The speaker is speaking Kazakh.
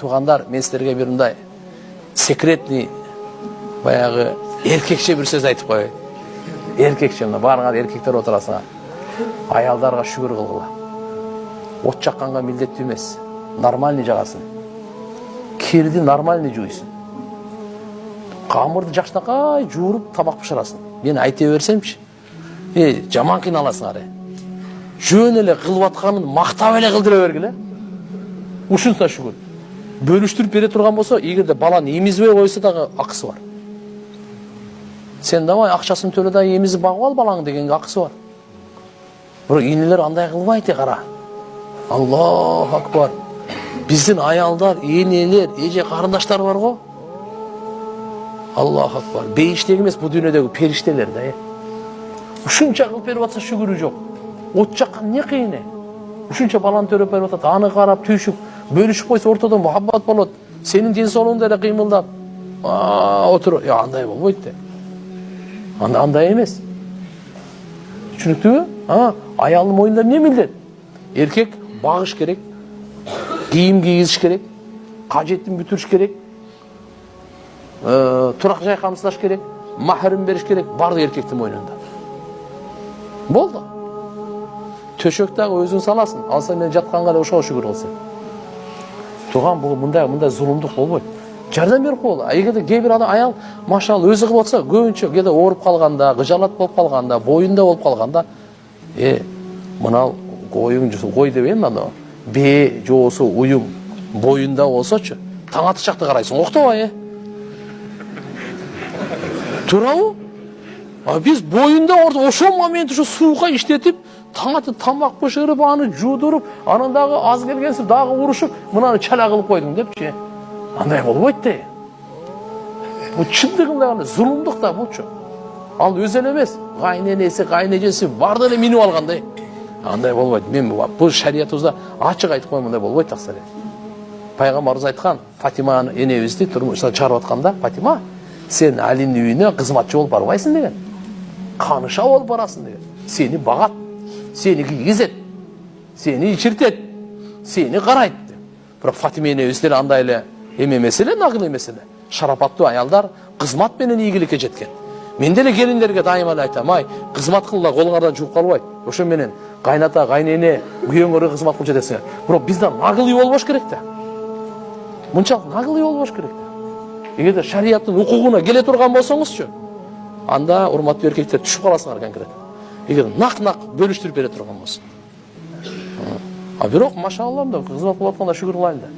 Туғандар, мен сіздерге бір мындай секретный баяғы еркекше бір сөз айтып қояйын. Еркекше, мына барыңа еркектер отырасыңа. Аялдарға шүгір қылғыла. От жаққанға милдетті емес. Нормальный жағасын. Керді нормальный жуйсын. Қамырды жақшынақай жуырып тамақ пішірасын. Мен айте берсемші. Жаман қиналасың аре. Жөн еле қылып атқанын мақтап еле қылдыра бергіле. Ушынса шүгір. Бөліштіріп бере тұрған болса, егерде баланы емізбей қойса дағы ақысы бар. Сен давай ақшасын төле да емізіп бағып ал балаң дегенге ақысы бар. Бірақ енелер андай қылмайды қара. Аллаху акбар. Біздің аялдар, енелер, еже қарындаштар бар ғой. Аллаху акбар. Бейіштегі емес, бұл дүниедегі періштелер да. Ушынша қылып беріп атса шүгірі жоқ. От жаққан не қиыны? Ушынша баланы төлеп беріп атады, аны қарап, түйшіп, бөлішіп қойса ортадан мұхаббат болады. Сенің денсаулығыңда да қимылдап, отыр. Андай болмайды. Андай емес. Түсінікті бе? Аялының мойнында не міндет? Еркек бағыш керек, киім кигізіш керек, қажетін бүтіріш керек, тұрақ жай қамсылаш керек, махрым беріш керек, барды еркектің мойнында. Болды. Төшектағы өзің саласың, алса мен жатқанға да ошаға шүгір қылсын. Туған бұл мұндай зұлымдық болмайды. Жәрдем беріп қол. Егерде кейбір аял машал өзі қылып отса, көбінше кейде орып қалғанда, ғыжалат болып қалғанда, бойында болып қалғанда, мынау қой деп ең мынау. Бе жосы ұйым бойында болсачы, таң аты шақты қарайсың. Оқтау Тұрау? Біз бойында ошол момент суға іштетіп, таң аты тамақ пішіріп, аны жудырып, анандағы аз келгенсіп, дағы ұрышып, мынаны чала қылып қойдың деп че. Андай болмайды. Бұл шындығында зұлымдық та бұл. Ал өзен емес, қайненесі, қайнежесі барды әлі меніп алғандай. Андай болмайды. Мен бұл шариятымызда ашық айтып қоймын, мындай болмайды тақсыр. Пайғамбарымыз айтқан, Фатиманы енемізді тұрмыстан шығарып атқанда, Фатима, сен Әлінің үйіне қызматшы болып бармайсың деген. Қаныша болып барасың деген. Сені бағат, сені кигізет, сені ішіртет, сені қарайды. Бірақ Фатима енеміздер андайлы емемеселе, нағыл емеселе. Шарапатты аялдар қызматпенен игілікке жеткен. Менделе келіндерге дайымалы айтам, қызмат қылла қолыңардан жуып қалбайды. Ошо менен қайната, қайнене, үйеңгөрі қызмат қыл жетесіңер. Бірақ бізден нағыл үй болбаш керек те. Мұншалық нағыл үй болбаш керек те. Егерде шариаттың ұқуғына келе тұрған болсаңызшы, анда урматтуу еркектер түшіп қаласыңар конкрет. Егер нақ-нақ бөліштіріп бере тұрған болсын. Бирок машалла, қызмат қылып атқанда шүгір қылайын да.